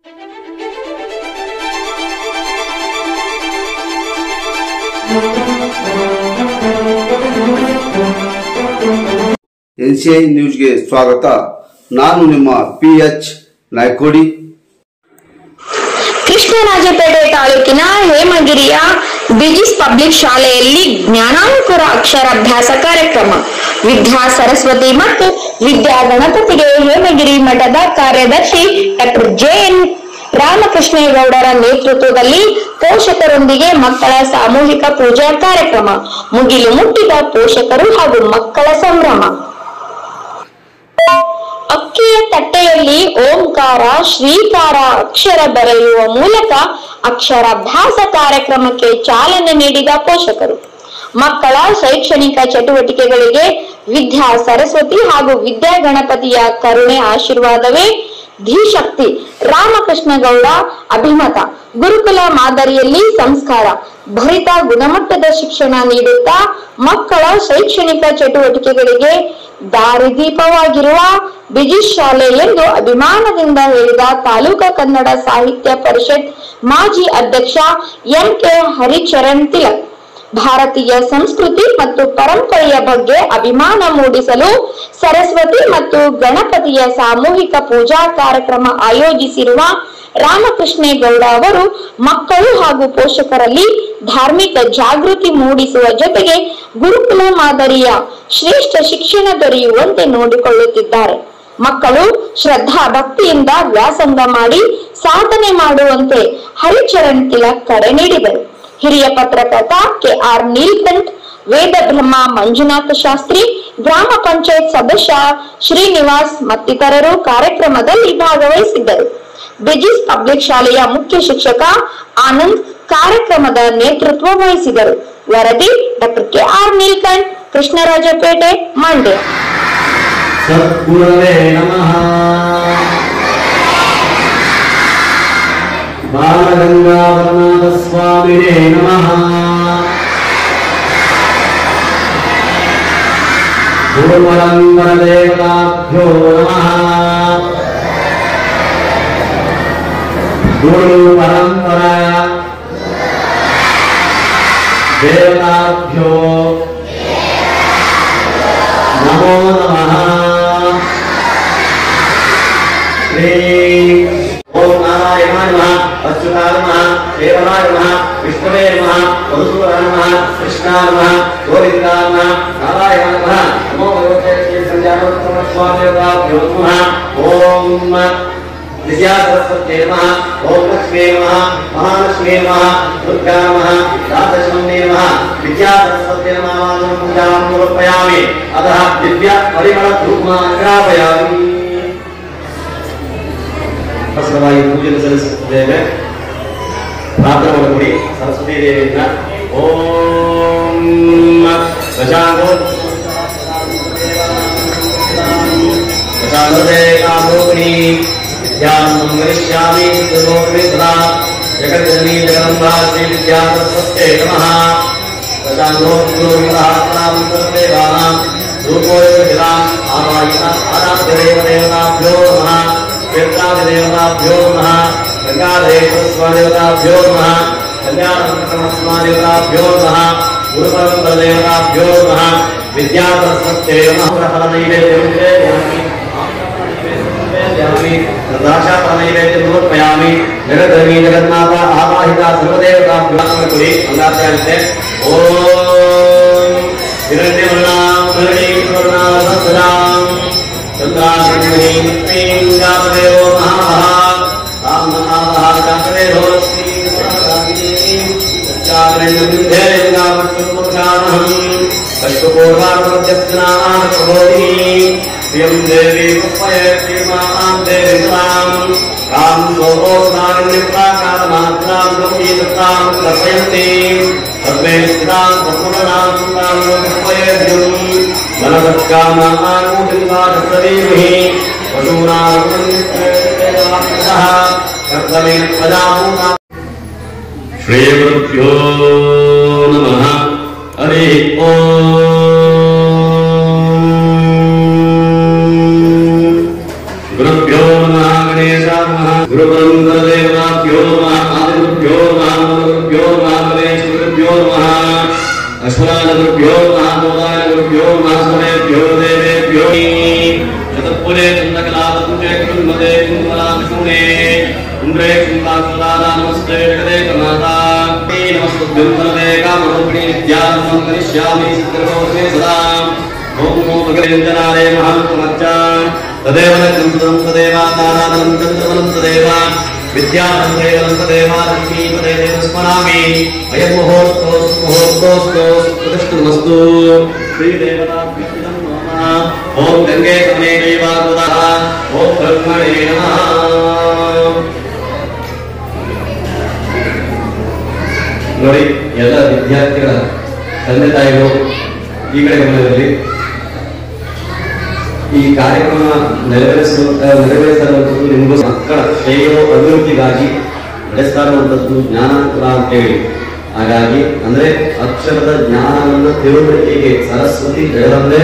NCI ನ್ಯೂಸ್ಗೆ ಸ್ವಾಗತ. ನಾನು ನಿಮ್ಮ PH ನಾಯ್ಕೋಡಿ. ಕೃಷ್ಣರಾಜಪೇಟೆ ತಾಲೂಕಿನ ಹೇಮಗಿರಿಯ ಬಿಜಿಸ್ ಪಬ್ಲಿಕ್ ಶಾಲೆಯಲ್ಲಿ ಜ್ಞಾನಾಂಕುರ ಅಕ್ಷರಾಭ್ಯಾಸ ಕಾರ್ಯಕ್ರಮ. ವಿದ್ಯಾ ಸರಸ್ವತಿ ಮತ್ತು ವಿದ್ಯಾ ಗಣಪತಿಗೆ ಹೇಮಗಿರಿ ಮಠದ ಕಾರ್ಯದರ್ಶಿ ಡಾಕ್ಟರ್ JN ರಾಮಕೃಷ್ಣೇಗೌಡರ ನೇತೃತ್ವದಲ್ಲಿ ಪೋಷಕರೊಂದಿಗೆ ಮಕ್ಕಳ ಸಾಮೂಹಿಕ ಪೂಜಾ ಕಾರ್ಯಕ್ರಮ. ಮುಗಿಲು ಮುಟ್ಟಿದ ಪೋಷಕರು ಹಾಗೂ ಮಕ್ಕಳ ಸಂಭ್ರಮ. ಅಕ್ಕಿಯ ತಟ್ಟೆಯಲ್ಲಿ ಓಂಕಾರ ಶ್ರೀಕಾರ ಅಕ್ಷರ ಬರೆಯುವ ಮೂಲಕ ಅಕ್ಷರಾಭ್ಯಾಸ ಕಾರ್ಯಕ್ರಮಕ್ಕೆ ಚಾಲನೆ ನೀಡಿದ ಪೋಷಕರು. ಮಕ್ಕಳ ಶೈಕ್ಷಣಿಕ ಚಟುವಟಿಕೆಗಳಿಗೆ ವಿದ್ಯಾ ಸರಸ್ವತಿ ಹಾಗೂ ವಿದ್ಯಾ ಗಣಪತಿಯ ಕರುಣೆ ಆಶೀರ್ವಾದವೇ ಧೀಶಕ್ತಿ. ರಾಮಕೃಷ್ಣಗೌಡ ಅಭಿಮತ. ಗುರುಕುಲ ಮಾದರಿಯಲ್ಲಿ ಸಂಸ್ಕಾರ ಭರಿತ ಗುಣಮಟ್ಟದ ಶಿಕ್ಷಣ ನೀಡುತ್ತಾ ಮಕ್ಕಳ ಶೈಕ್ಷಣಿಕ ಚಟುವಟಿಕೆಗಳಿಗೆ ದಾರಿದೀಪವಾಗಿರುವ ಬಿಜಿಸ್ ಶಾಲೆ ಎಂದು ಅಭಿಮಾನದಿಂದ ಹೇಳಿದ ತಾಲೂಕಾ ಕನ್ನಡ ಸಾಹಿತ್ಯ ಪರಿಷತ್ ಮಾಜಿ ಅಧ್ಯಕ್ಷ MK ಹರಿಚರಣ್ ತಿಲಕ್. ಭಾರತೀಯ ಸಂಸ್ಕೃತಿ ಮತ್ತು ಪರಂಪರೆಯ ಬಗ್ಗೆ ಅಭಿಮಾನ ಮೂಡಿಸಲು ಸರಸ್ವತಿ ಮತ್ತು ಗಣಪತಿಯ ಸಾಮೂಹಿಕ ಪೂಜಾ ಕಾರ್ಯಕ್ರಮ ಆಯೋಜಿಸಿರುವ ರಾಮಕೃಷ್ಣೇಗೌಡ ಅವರು ಮಕ್ಕಳು ಹಾಗೂ ಪೋಷಕರಲ್ಲಿ ಧಾರ್ಮಿಕ ಜಾಗೃತಿ ಮೂಡಿಸುವ ಜೊತೆಗೆ ಗುರುಕುಲ ಮಾದರಿಯ ಶ್ರೇಷ್ಠ ಶಿಕ್ಷಣ ದೊರೆಯುವಂತೆ ನೋಡಿಕೊಳ್ಳುತ್ತಿದ್ದಾರೆ. ಮಕ್ಕಳು ಶ್ರದ್ಧಾ ಭಕ್ತಿಯಿಂದ ವ್ಯಾಸಂಗ ಮಾಡಿ ಸಾಧನೆ ಮಾಡುವಂತೆ ಹರಿಚರಣ್ ತಿಲಕ್ ಕರೆ ನೀಡಿದರು. ಹಿರಿಯ ಪತ್ರಕರ್ತ KR ನೀಲಕಂಠ್, ವೇದ ಬ್ರಹ್ಮ ಮಂಜುನಾಥ ಶಾಸ್ತ್ರಿ, ಗ್ರಾಮ ಪಂಚಾಯತ್ ಸದಸ್ಯ ಶ್ರೀನಿವಾಸ್ ಮತ್ತಿತರರು ಕಾರ್ಯಕ್ರಮದಲ್ಲಿ ಭಾಗವಹಿಸಿದ್ದರು. ಬಿಜಿಸ್ ಪಬ್ಲಿಕ್ ಶಾಲೆಯ ಮುಖ್ಯ ಶಿಕ್ಷಕ ಆನಂದ್ ಕಾರ್ಯಕ್ರಮದ ನೇತೃತ್ವ ವಹಿಸಿದರು. ವರದಿ ಡಾಕ್ಟರ್ KR ನೀಲಕಂಠ್, ಕೃಷ್ಣರಾಜಪೇಟೆ, ಮಂಡ್ಯ. ಸದ್ಗುರವೇ ನಮಃ. ಬಾಲಗಂಗಾಧರನಾಥ ಸ್ವಾಮಿನೇ ನಮಃ. ಗುರುಪರಂಪರ ದೇವತಾಭ್ಯೋ ನಮಃ. ಗುರು ಪರಂಪರ ದೇವತಾಭ್ಯೋ ನಮೋ ನಮಃ. ಶ್ರೀ ಓಂ ನಾರಾಯಣಾಯ ನಮಃ, ಅಚ್ಯುತಾಯ ನಮಃ, ದೇವಾಯ ನಮಃ, ವಿಷ್ಣುವೇ ನಮಃ, ಮಧುಸೂದನಾಯ ನಮಃ, ಕೃಷ್ಣಾಯ ನಮಃ, ಗೋವಿಂದಾಯ ನಮಃ, ನಾರಾಯಣಾಯ ನಮಃ. ನಮೋ ಭಗವತೆ ಶ್ರೀ ಸಂಧ್ಯಾನೋತ್ತಮ ಸ್ವಾಮಿಯೋಗಾಭ್ಯೋ ನಮಃ. ಓಂ ವಿದ್ಯಾ ಸರಸ್ವತ್ಯೈ ನಮಃ. ಓಂ ಲಕ್ಷ್ಮೀ ನಮಃ, ಮಹಾಲಕ್ಷ್ಮೀ ನಮಃ, ದುರ್ಗಾ ನಮಃ, ರಾಜಲಕ್ಷ್ಮೀ ನಮಃ. ವಿದ್ಯಾ ಸರಸ್ವತ್ಯೈ ನಮಃ ಪೂಜಾಂ ಸಮರ್ಪಯಾಮಿ. ಅತಃ ದಿವ್ಯ ಪರಿಮಳ ಧೂಪಂ ಗ್ರಾಪಯಾಮಿ. ಅವಸರವಾಗಿ ಪೂಜೆ ಸಲ್ಲಿಸುತ್ತೇವೆ. ಪ್ರಾರ್ಥನೆ ಮಾಡಿಕೊಡಿ ಸರಸ್ವತಿ ದೇವಿಯಿಂದ. ಓಂ ಪ್ರಶಾಂತೋ ಪ್ರಶಾಂತೇ ಕಾಮೋಪನಿ ವಿದ್ಯಾಂ ಸಂಗರಿಷ್ಯಾಮಿ ಸುಲೋಕಮೇ ಸದಾ. ಜಗಜ್ಜನನಿ ಜಗದಂಬಾ ಶ್ರೀ ವಿದ್ಯಾ ಸರಸ್ವತ್ಯೈ ನಮಃ. ಪ್ರಶಾಂತೋ ದೇವಾನಾಂ ರೂಪೋಯಂ ಆರಾಧ್ಯದೇವದೇವತಾಭ್ಯೋ ನಮಃ. ದೇವತಾಭ್ಯೋ ನಮಃ. ಗಂಗಾಧರೇಶ್ವರದೇವತಾಭ್ಯೋ ನಮಃ. ಕಲ್ಯಾಣದೇವತಾಭ್ಯೋ ನಮಃ. ಗುರುಪರಂಪರ ದೇವತಾಭ್ಯೋ ನಮಃ. ವಿದ್ಯಾ ಸರಸ್ವತ್ಯೈ ನಮಃ. ನೈವೇದ್ಯ ಸಮರ್ಪಯಾಮಿ. ಜಗದ್ಧರ್ಮಿ ಜಗನ್ನಾಥ ಆವಾಹಿತ ಸರ್ವದೇವತಾಭ್ಯೋ ಕುರಿ ಅಂಗಾಚಾರ್ಯತೆ. ಓಂ ಹಿರಣ್ಯವರ್ಣಾಂ ಧರಣೀಶ್ವರ್ಣಾಂ ಸದಾಂ ಚಂದ್ರಾಗ್ನಿಂ ಶ್ರೀಂ ಜಾತವೇವೋ ಮಹಾಮಃ ತಾಂ ಮಹಾಮಃ ಜಾತವೇವೋ ಶ್ರೀಂ ಜಾತವೇವೋ ಜಾತವೇವೋ ವಿದ್ಯೇಂಗಾಮೃತಪುರುಷಾನಹಂ ಕಷ್ಟಪೂರ್ವಾರ್ವದ್ಯಸ್ನಾಂ ಪ್ರಬೋಧಿ ಶ್ರೀಂ ದೇವಿ ಉಪಯೇ ಶ್ರೀಮಾಂ ದೇವಿ ಸದಾಂ ಕಾಂ ಸೋಪೋರ್ನಾನಿಪ್ರಾಕಾರಮಾತ್ರಾಂ ಗಂಭೀರತಾಂ ಕಲ್ಪಯಂತಿ ತಸ್ಮೈ ಸ್ಥಿತಾಂ ಸತ್ಪುರಾಣಾಂ ಸುತಾಂ ಉಪಯೇದ್ಯಂ ಮನಸತ್ಕಾಮಾನುಟಿಂಗಾಧೀಮಹಿ ವಸೂನಾಂ ಕರ್ತವ್ಯ ಪ್ರಜಾಭೂತಾ. ಶ್ರೀ ಗುರುಭ್ಯೋ ನಮಃ. ಹರಿ ಓಂ. ಗುರುಭ್ಯೋ ನಮಃ. ಗಣೇಶ ನಮಃ. गुरुपरमदेवताभ्यो नमः आदिभ्यो नमः गुरुभ्यो नमः गणेशभ्यो नमः अश्वराजभ्यो नमः मोदायभ्यो नमः समेभ्यो देवेभ्यो शतपुरे चन्द्रकलापूजे कुन्मदे कुन्मलाकुणे कुम्भे कुम्भाकुलादा नमस्ते जगदे कमाता नमस्तुभ्यं सर्वे कामरूपिणी विद्यार्थं करिष्यामि सिद्धरोऽस्मि सदा ओम नमो भगवते जनाले महामच्चा तदेव नंदं तदेव नारायणं चन्द्रवनं तदेव विद्यानं तदेव लक्ष्मी तदेव स्मरामि अयं मुहूर्तोस्तु प्रतिष्ठितमस्तु श्री देवताभ्यो नमः ओम गंगे तमे देवागुदा ओम ब्रह्मणे नमः ನೋಡಿ ಎಲ್ಲ ವಿದ್ಯಾರ್ಥಿಗಳ ತಂದೆ ತಾಯಿಗಳು ಈ ಕಡೆ ಗಮನದಲ್ಲಿ ಈ ಕಾರ್ಯಕ್ರಮ ನೆರವೇರಿಸಿರುವಂಥದ್ದು ನಿಮಗೂ ಮಕ್ಕಳ ಶ್ರೇಯೋ ಅಭಿವೃದ್ಧಿಗಾಗಿ ನಡೆಸ್ತಾ ಇರುವಂಥದ್ದು ಜ್ಞಾನಾಂತರ ಅಂತೇಳಿ. ಹಾಗಾಗಿ ಅಂದ್ರೆ ಅಕ್ಷರದ ಜ್ಞಾನವನ್ನು ತಿಳುವಳಿಕೆಗೆ ಸರಸ್ವತಿ ಬೆಳೆದಂದ್ರೆ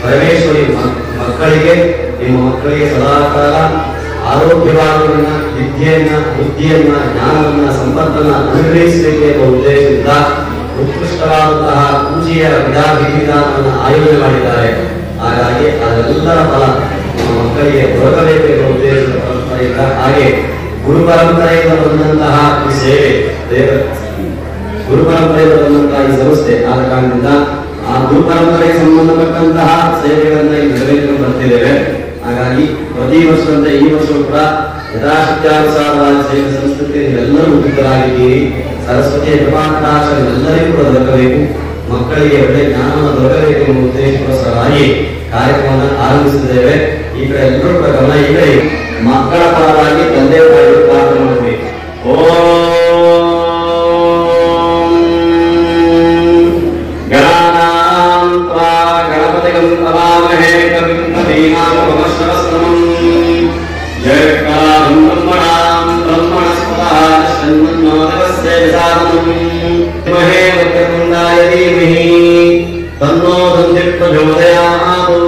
ಪರಮೇಶ್ವರಿ ಮಕ್ಕಳಿಗೆ ನಿಮ್ಮ ಮಕ್ಕಳಿಗೆ ಸದಾಕಾಲ ಆರೋಗ್ಯವಾದವನ್ನ ವಿದ್ಯೆಯನ್ನ ಬುದ್ಧಿಯನ್ನ ಜ್ಞಾನವನ್ನ ಸಂಪತ್ತನ್ನ ಅನುಗ್ರಹಿಸಬೇಕೆ ಎಂಬ ಉದ್ದೇಶದಿಂದ ಉತ್ಕೃಷ್ಟವಾದಂತಹ ಪೂಜೆಯ ವಿಧಾನವನ್ನು ಆಯೋಜನೆ ಮಾಡಿದ್ದಾರೆ. ಹಾಗಾಗಿ ಅದೆಲ್ಲರ ಫಲ ನಮ್ಮ ಮಕ್ಕಳಿಗೆ ದೊರಕಬೇಕು ಎಂಬ ಉದ್ದೇಶದ ಪರಂಪರೆಯಿಂದ ಹಾಗೆ ಗುರು ಪರಂಪರೆಯಿಂದ ಬಂದಂತಹ ಈ ಸೇವೆ ಗುರು ಪರಂಪರೆಯಿಂದ ಬಂದಂತಹ ಈ ಸಂಸ್ಥೆ ಆದ ಕಾರಣದಿಂದ ಆ ಗುರು ಪರಂಪರೆಗೆ ಸಂಬಂಧಪಟ್ಟಂತಹ ಸೇವೆಗಳನ್ನ ಇಲ್ಲಿ ನೆರವೇರಿಸಿಕೊಂಡು ಬರ್ತಿದ್ದೇವೆ. ಹಾಗಾಗಿ ಪ್ರತಿ ವರ್ಷದಂತೆ ಈ ವರ್ಷವೂ ಕೂಡ ಯಥಾಶಕ್ತ್ಯಾನುಸಾರವಾದ ಸೇವೆ ಸಂಸ್ಕೃತಿ ಎಲ್ಲರೂ ಉಪಯುಕ್ತರಾಗಿದ್ದೀರಿ. ಸರಸ್ವತಿಯ ಕೃಪಾಕಟಾಕ್ಷ ಎಲ್ಲರಿಗೂ ಕೂಡ ದೊರಕಬೇಕು, ಮಕ್ಕಳಿಗೆ ಒಳ್ಳೆ ಜ್ಞಾನವನ್ನು ದೊರಕಬೇಕು ಎಂಬ ಉದ್ದೇಶಕ್ಕೋಸ್ಕರವಾಗಿ ಕಾರ್ಯಕ್ರಮವನ್ನು ಆರಂಭಿಸಿದ್ದೇವೆ. ಈ ಕಡೆ ಎಲ್ಲರೂ ಕೂಡ ಗಮನ ಈ ಕಡೆ ಮಕ್ಕಳ ಪರವಾಗಿ ತಂದೆ ತಾಯಿಗಳು ಪ್ರಾರ್ಥನೆ ಮಾಡಬೇಕು. ಓಂ ಗಣಪತಿಗಂ ಪ್ರವಾಮಹೇ ಕವಿಂ ಕವೀನಾಮವಶ್ರವಸ್ತಮಂ ಜಯಕಾರಂ ಬ್ರಹ್ಮಣಾಂ ಬ್ರಹ್ಮಣಸ್ಪತಃ ಶೃಣ್ವನ್ನೋ ದೇವಸ್ಯ ವಿಸಾದನಂ ಮಹೇ ವಕ್ರತುಂಡಾಯ ಧೀಮಹಿ ತನ್ನೋ ದಂತಿ ಪ್ರಚೋದಯಾತ್.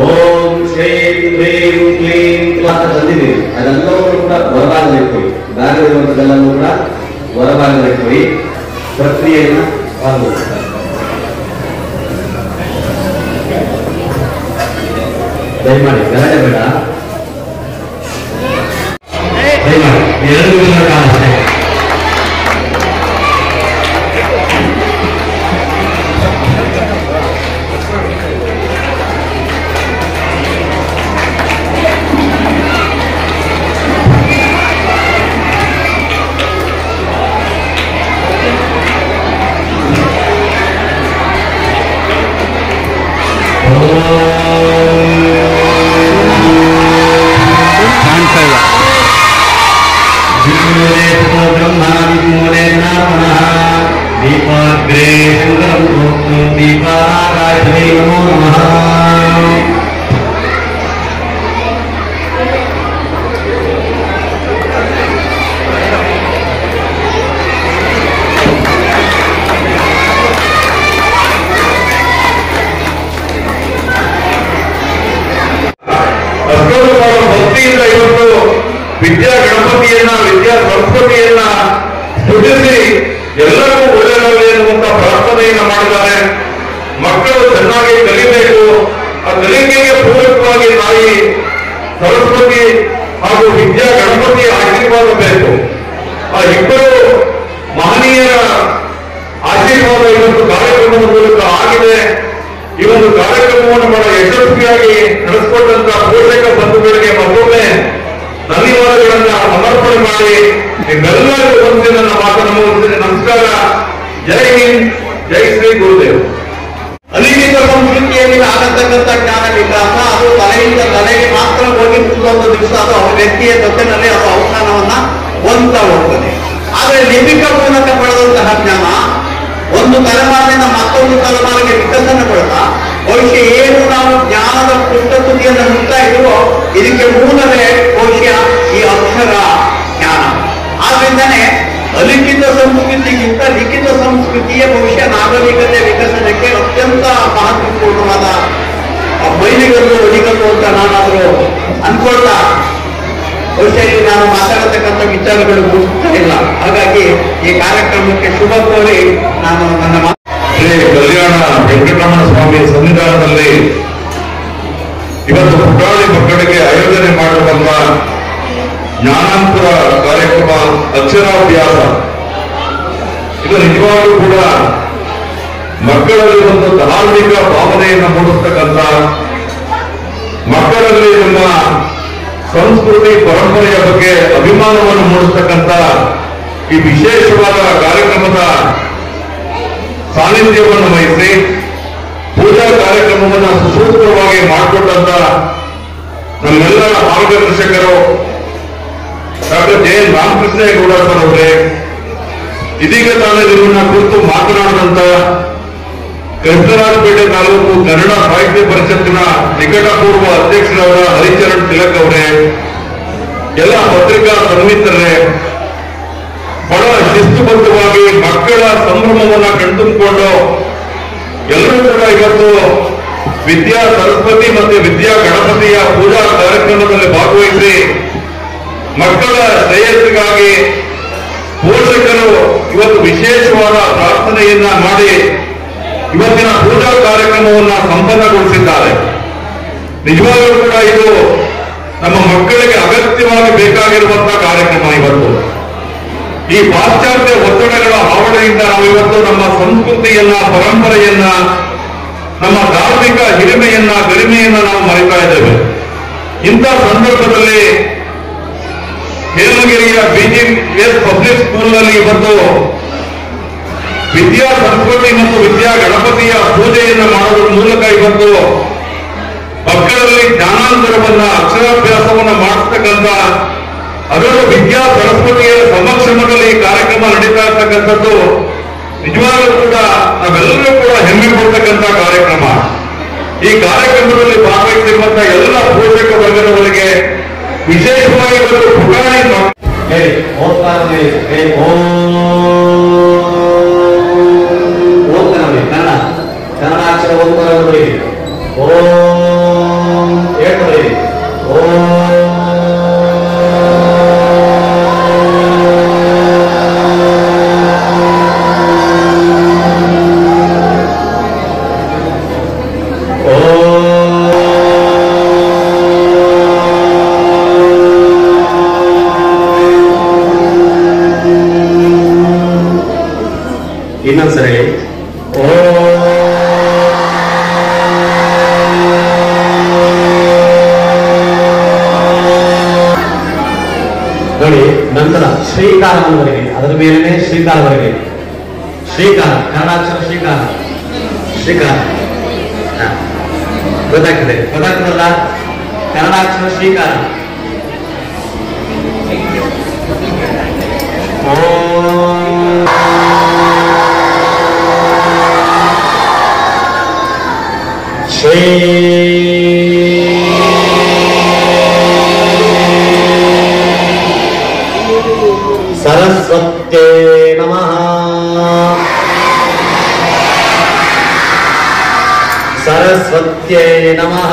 ಓಂ ಶ್ರೀಂ ಹ್ರೀಂ ಕ್ಲೀಂ ಅಂತ ತಂದಿದ್ದೀವಿ. ಅದೆಲ್ಲವೂ ಕೂಡ ಹೊರಭಾಗದಲ್ಲಿಟ್ಕೊಳ್ಳಿ. ಬ್ಯಾಗಲ್ಲಿರುವಂಥದ್ದೆಲ್ಲವೂ ಕೂಡ ಹೊರಭಾಗದಲ್ಲಿಟ್ಕೊಳ್ಳಿ. ಪ್ರಕ್ರಿಯೆಯನ್ನು ಪಾಲ್ಗೊಳ್ಳುತ್ತಾರೆ. ದಯಮಾಡಿ ಗಲಾಟೆ ಬೇಡ, ದಯಮಾಡಿ 2 ನಿಮಿಷಗಳ ಕಾಲ ಅಷ್ಟೇ. ವಿದ್ಯಾ ಗಣಪತಿಯನ್ನ ವಿದ್ಯಾ ಸಂಸ್ಕೃತಿಯನ್ನ ಸೃಜಿಸಿ ಎಲ್ಲರಿಗೂ ಒಳ್ಳೆಯದಾಗಲಿ ಎನ್ನುವಂತ ಪ್ರಾರ್ಥನೆಯನ್ನ ಮಾಡಿದ್ದಾರೆ. ಮಕ್ಕಳು ಚೆನ್ನಾಗಿ ಕಲಿಬೇಕು. ಆ ಕಲಿಕೆಗೆ ಪೂರಕವಾಗಿ ತಾಯಿ ಸರಸ್ವತಿ ಹಾಗೂ ವಿದ್ಯಾ ಗಣಪತಿಯ ಆಶೀರ್ವಾದ ಬೇಕು. ಆ ಇಬ್ಬರು ಮಹನೀಯರ ಆಶೀರ್ವಾದ ಇವತ್ತು ಕಾರ್ಯಕ್ರಮದ ಮೂಲಕ ಆಗಿದೆ. ಈ ಒಂದು ಕಾರ್ಯಕ್ರಮವನ್ನು ಬಹಳ ಯಶಸ್ವಿಯಾಗಿ ನಡೆಸಿಕೊಟ್ಟಂತಹ ಪೋಷಕ ಬಂಧುಗಳಿಗೆ ಮತ್ತೊಮ್ಮೆ ಧನ್ಯವಾದಗಳನ್ನ ಸಮರ್ಪಣೆ ಮಾಡಿ ನಿಮ್ಮೆಲ್ಲರಿಗೂ ಒಂದು ನನ್ನ ಮಾತನ್ನು ಮುಗಿಸ್ತೇನೆ. ನಮಸ್ಕಾರ. ಜೈ ಹಿಂದ್, ಜೈ ಶ್ರೀ ಗುರುದೇವ್. ಅಲಿಖಿತ ಸಂಸ್ಕೃತಿಯಲ್ಲಿ ಆಗತಕ್ಕಂಥ ಜ್ಞಾನ ವಿಕಾಸ ಅದು ತಲೆಯಿಂದ ತಲೆಗೆ ಮಾತ್ರ ಹೋಗಿ ಮುಂದೊಂದು ದಿವಸ ಅದು ಅವರ ವ್ಯಕ್ತಿಯ ಜೊತೆನಲ್ಲಿ ಅದು ಅವಸಾನವನ್ನ ಹೊಂದ್ತಾ ಹೋಗ್ತದೆ. ಆದರೆ ಲಿಪಿಕ ಮೂಲಕ ಪಡೆದಂತಹ ಜ್ಞಾನ ಒಂದು ತಲೆಮಾರಿನ ಮತ್ತೊಂದು ತಲೆಮಾರಿಗೆ ವಿಕಸನಗೊಳ್ತಾ ಬಹುಶಃ ಏನು ನಾವು ಜ್ಞಾನದ ಪುಸ್ತಕತೆಯನ್ನು ಮುಟ್ತಾ ಇದ್ವೋ ಇದಕ್ಕೆ ಮೂಲವೇ ಬಹುಶಃ ಈ ಅಕ್ಷರ ಜ್ಞಾನ. ಆದ್ರಿಂದನೇ ಅಲಿಖಿತ ಸಂಸ್ಕೃತಿಗಿಂತ ಲಿಖಿತ ಸಂಸ್ಕೃತಿಯೇ ಬಹುಶಃ ನಾಗರಿಕತೆ ವಿಕಸನಕ್ಕೆ ಅತ್ಯಂತ ಮಹತ್ವಪೂರ್ಣವಾದ ಮೈಲಿಗಲ್ಲು ಒಲಿಗಲ್ಲು ಅಂತ ನಾನಾದರೂ ಅನ್ಕೊಳ್ತಾ ಬಹುಶಃ ಇಲ್ಲಿ ನಾನು ಮಾತಾಡತಕ್ಕಂಥ ವಿಚಾರಗಳು ಮುಗಿಸ್ತಾ ಇಲ್ಲ. ಹಾಗಾಗಿ ಈ ಕಾರ್ಯಕ್ರಮಕ್ಕೆ ಶುಭ ಕೋರಿ ನಾನು ನನ್ನ ಶ್ರೀ ಕಲ್ಯಾಣ ವೆಂಕಟರಮಣ ಸ್ವಾಮಿ ಸನ್ನಿಧಾನದಲ್ಲಿ ಇವತ್ತು ಪುಟಾಣಿ ಮಕ್ಕಳಿಗೆ ಆಯೋಜನೆ ಮಾಡಿರುವಂತ ಜ್ಞಾನಾಂತರ ಕಾರ್ಯಕ್ರಮ ಅಕ್ಷರಾಭ್ಯಾಸ, ಇದು ನಿಜವಾಗ್ಲೂ ಕೂಡ ಮಕ್ಕಳಲ್ಲಿ ಒಂದು ಧಾರ್ಮಿಕ ಭಾವನೆಯನ್ನು ಮೂಡಿಸ್ತಕ್ಕಂಥ, ಮಕ್ಕಳಲ್ಲಿ ನಮ್ಮ ಸಂಸ್ಕೃತಿ ಪರಂಪರೆಯ ಬಗ್ಗೆ ಅಭಿಮಾನವನ್ನು ಮೂಡಿಸ್ತಕ್ಕಂಥ ಈ ವಿಶೇಷವಾದ ಕಾರ್ಯಕ್ರಮದ ಸಾನ್ನಿಧ್ಯವನ್ನು ವಹಿಸಿ ಪೂಜಾ ಕಾರ್ಯಕ್ರಮವನ್ನು ಸುಸೂತ್ರವಾಗಿ ಮಾಡಿಕೊಟ್ಟಂತ ನಮ್ಮೆಲ್ಲರ ಮಾರ್ಗದರ್ಶಕರು ಡಾಕ್ಟರ್ ಜೆ.ಎನ್. ರಾಮಕೃಷ್ಣೇಗೌಡ ಸರ್ ಅವರೇ, ಇದೀಗ ತಾನೇ ನಿಮ್ಮನ್ನ ಕುರಿತು ಮಾತನಾಡಿದಂತ ಕೃಷ್ಣರಾಜಪೇಟೆ ತಾಲೂಕು ಕನ್ನಡ ಸಾಹಿತ್ಯ ಪರಿಷತ್ತಿನ ನಿಕಟಪೂರ್ವ ಅಧ್ಯಕ್ಷರಾದ ಹರಿಚರಣ್ ತಿಲಕ್ ಅವರೇ, ಎಲ್ಲ ಪತ್ರಿಕಾ ಸಂಮಿತ್ರರೇ, ಬಹಳ ಶಿಸ್ತುಬದ್ಧವಾಗಿ ಮಕ್ಕಳ ಸಂಭ್ರಮವನ್ನ ಕಣ್ತುಂಬಿಕೊಂಡು ಎಲ್ಲರೂ ಕೂಡ ಇವತ್ತು ವಿದ್ಯಾ ಸರಸ್ವತಿ ಮತ್ತು ವಿದ್ಯಾ ಗಣಪತಿಯ ಪೂಜಾ ಕಾರ್ಯಕ್ರಮದಲ್ಲಿ ಭಾಗವಹಿಸಿ ಮಕ್ಕಳ ಶ್ರೇಯಸ್ಸಿಗಾಗಿ ಪೋಷಕರು ಇವತ್ತು ವಿಶೇಷವಾದ ಪ್ರಾರ್ಥನೆಯನ್ನ ಮಾಡಿ ಇವತ್ತಿನ ಪೂಜಾ ಕಾರ್ಯಕ್ರಮವನ್ನ ಸಂಪನ್ನಗೊಳಿಸಿದ್ದಾರೆ. ನಿಜವಾಗಲೂ ಕೂಡ ಇದು ನಮ್ಮ ಮಕ್ಕಳಿಗೆ ಅಗತ್ಯವಾಗಿ ಬೇಕಾಗಿರುವಂತಹ ಕಾರ್ಯಕ್ರಮ. ಇವತ್ತು ಈ ಪಾಶ್ಚಾತ್ಯ ಒತ್ತಡಗಳ ಹಾವಳಿಯಿಂದ ನಾವು ಇವತ್ತು ನಮ್ಮ ಸಂಸ್ಕೃತಿಯನ್ನ, ಪರಂಪರೆಯನ್ನ, ನಮ್ಮ ಧಾರ್ಮಿಕ ಹಿರಿಮೆಯನ್ನ, ಗರಿಮೆಯನ್ನ ನಾವು ಮರೆತಾ ಇದ್ದೇವೆ. ಇಂಥ ಸಂದರ್ಭದಲ್ಲಿ ಹೇಮಗಿರಿಯ BGS ಪಬ್ಲಿಕ್ ಸ್ಕೂಲ್ನಲ್ಲಿ ಇವತ್ತು ವಿದ್ಯಾ ಸಂಸ್ಕೃತಿ ಮತ್ತು ವಿದ್ಯಾ ಗಣಪತಿಯ ಪೂಜೆಯನ್ನು ಮಾಡೋದ್ರ ಮೂಲಕ ಇವತ್ತು ಮಕ್ಕಳಲ್ಲಿ ಜ್ಞಾನಾಂತರವನ್ನ, ಅಕ್ಷರಾಭ್ಯಾಸವನ್ನ ಮಾಡಿಸ್ತಕ್ಕಂಥ, ಅದರಲ್ಲೂ ವಿದ್ಯಾ ಸರಸ್ವತಿಯ ಸಮಕ್ಷಮದಲ್ಲಿ ಈ ಕಾರ್ಯಕ್ರಮ ನಡೀತಾ ಇರ್ತಕ್ಕಂಥದ್ದು ನಿಜವಾಗ್ಲೂ ಕೂಡ ನಾವೆಲ್ಲರೂ ಕೂಡ ಹೆಮ್ಮೆ ಪಡ್ತಕ್ಕಂಥ ಕಾರ್ಯಕ್ರಮ. ಈ ಕಾರ್ಯಕ್ರಮದಲ್ಲಿ ಭಾಗವಹಿಸಿರುವಂತಹ ಎಲ್ಲ ಪೋಷಕ ವರ್ಗದವರಿಗೆ ವಿಶೇಷವಾಗಿ ಇವತ್ತು ಪುಟಾಣಿ ಕನ್ನಡಾಕ್ಷರ ಓದ್ತಾರೆ. ಓಂ ಹೇಳ್ತಾರೆ. ಇನ್ನೊಂದ್ಸರಿ ನೋಡಿ. ನಂತರ ಶ್ರೀಕಾರವರೆಗೆ, ಅದರ ಮೇಲೆನೆ ಶ್ರೀಕಾರವರೆಗೆ. ಶ್ರೀಕಾರ, ಕನ್ನಡಾಕ್ಷರ ಶ್ರೀಕಾರ, ಶ್ರೀಕಾರ ಗೊತ್ತಾಗ್ತದಲ್ಲ? ಕನ್ನಡಾಕ್ಷರ ಶ್ರೀಕಾರ. ಶ್ರೀ ಸರಸ್ವತ್ಯೇ ನಮಃ. ಸರಸ್ವತ್ಯೇ ನಮಃ.